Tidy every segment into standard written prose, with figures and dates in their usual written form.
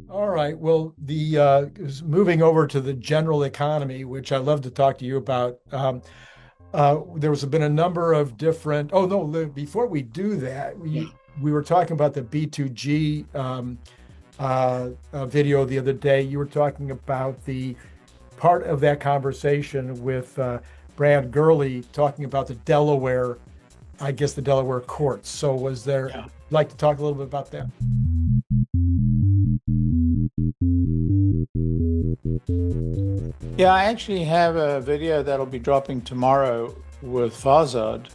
All right. Well, the moving over to the general economy, which I love to talk to you about. There was been a number of different. Oh no! Before we do that, Yeah. we were talking about the B2G video the other day. You were talking about the part of that conversation with Brad Gurley talking about the Delaware, I guess the Delaware courts. So was there, Yeah. like to talk a little bit about that? Yeah, I actually have a video that'll be dropping tomorrow with Farzad,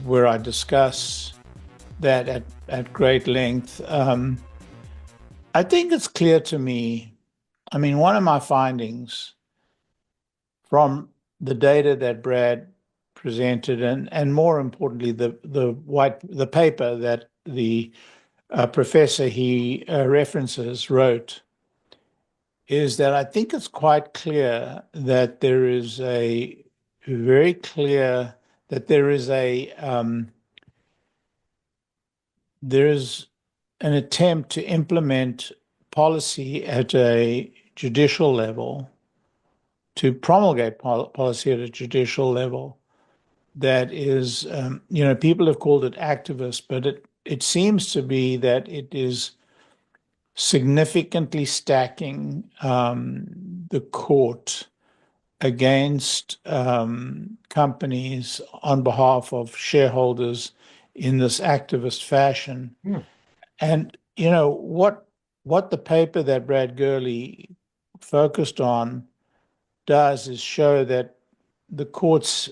where I discuss that at great length. I think it's clear to me. I mean, one of my findings from the data that Brad presented, and more importantly, the paper that the professor he references wrote, is that I think it's quite clear that there is a very clear that there is an attempt to implement policy at a judicial level, to promulgate policy at a judicial level that is, people have called it activist, but it seems to be that it is significantly stacking the court against companies on behalf of shareholders in this activist fashion. Hmm. And what the paper that Brad Gurley focused on does is show that the courts,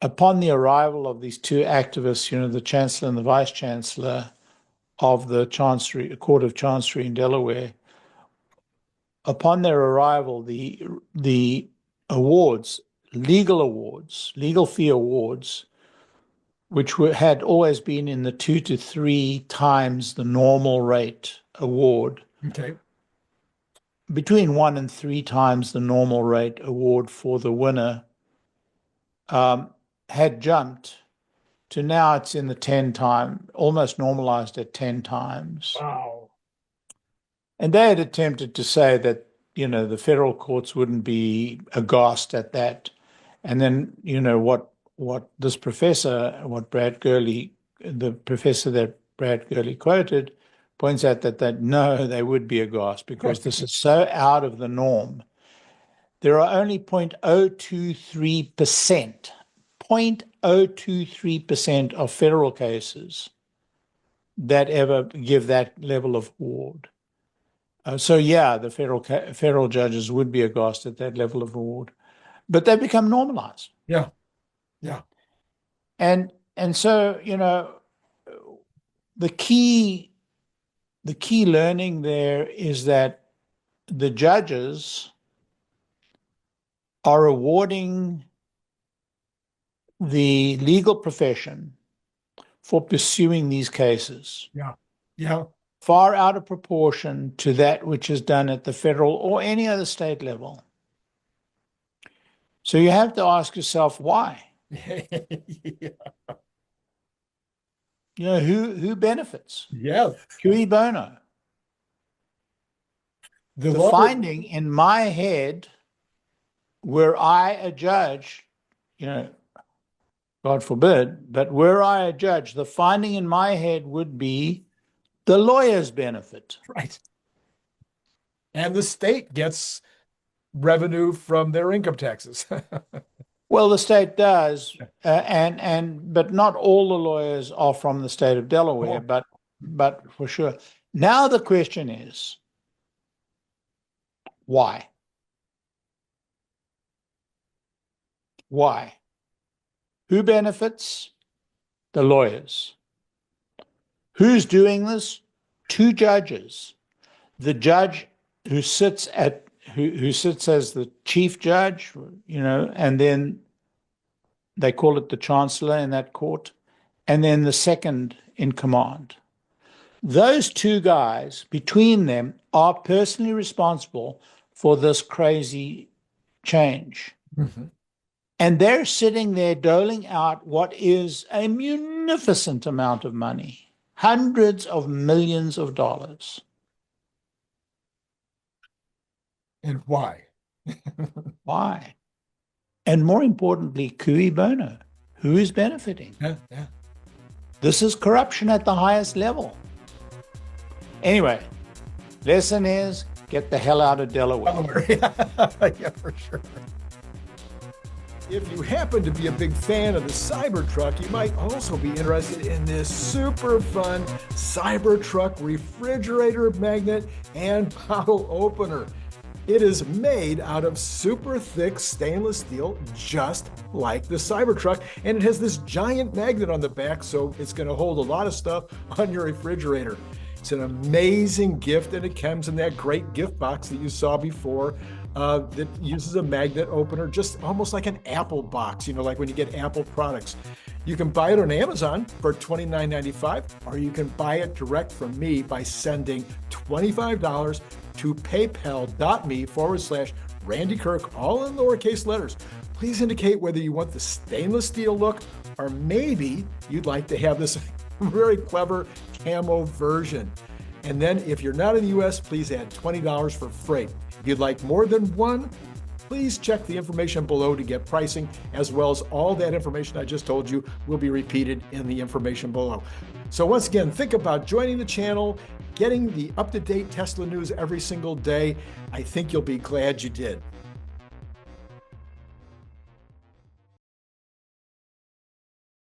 upon the arrival of these two activists, the chancellor and the vice chancellor of the Chancery, Court of Chancery in Delaware, upon their arrival, the awards, legal fee awards, which had always been in the 2 to 3 times the normal rate award, Okay. between 1 and 3 times the normal rate award for the winner, had jumped to now it's in the 10 time, almost normalized at 10 times. Wow. And they had attempted to say that, the federal courts wouldn't be aghast at that. And then, what this professor, the professor that Brad Gurley quoted, points out that no, they would be aghast because this is so out of the norm. There are only 0.023% of federal cases that ever give that level of award. So yeah, the federal judges would be aghast at that level of award, but they become normalized. Yeah. Yeah. And so, the key learning there is that the judges are awarding the legal profession for pursuing these cases Yeah. Yeah. far out of proportion to that which is done at the federal or any other state level. So you have to ask yourself why. Yeah. Who benefits? Yeah. Cui bono. The finding in my head, were I a judge, God forbid, but were I a judge, the finding in my head would be the lawyers benefit. Right. And the state gets revenue from their income taxes. Well, the state does, but not all the lawyers are from the state of Delaware, but for sure. Now the question is, why? Why? Who benefits? The lawyers. Who's doing this? 2 judges. The judge who sits as the chief judge, and then they call it the chancellor in that court, and then the second in command. Those 2 guys, between them, are personally responsible for this crazy change. Mm-hmm. And they're sitting there doling out what is a munificent magnificent amount of money, hundreds of millions of dollars. And why? Why? And more importantly, cui bono. Who is benefiting? Yeah. This is corruption at the highest level. Anyway, lesson is get the hell out of Delaware. Yeah, for sure. If you happen to be a big fan of the Cybertruck, you might also be interested in this super fun Cybertruck refrigerator magnet and bottle opener. It is made out of super thick stainless steel, just like the Cybertruck, and it has this giant magnet on the back, so it's going to hold a lot of stuff on your refrigerator. It's an amazing gift, and it comes in that great gift box that you saw before that uses a magnet opener, just almost like an Apple box, you know, like when you get Apple products. You can buy it on Amazon for $29.95, or you can buy it direct from me by sending $25 to paypal.me/Randy Kirk, all in lowercase letters. Please indicate whether you want the stainless steel look, or maybe you'd like to have this very clever camo version. And then if you're not in the US, please add $20 for freight. If you'd like more than one, please check the information below to get pricing, as well as all that information I just told you will be repeated in the information below. So once again, think about joining the channel, getting the up-to-date Tesla news every single day. I think you'll be glad you did.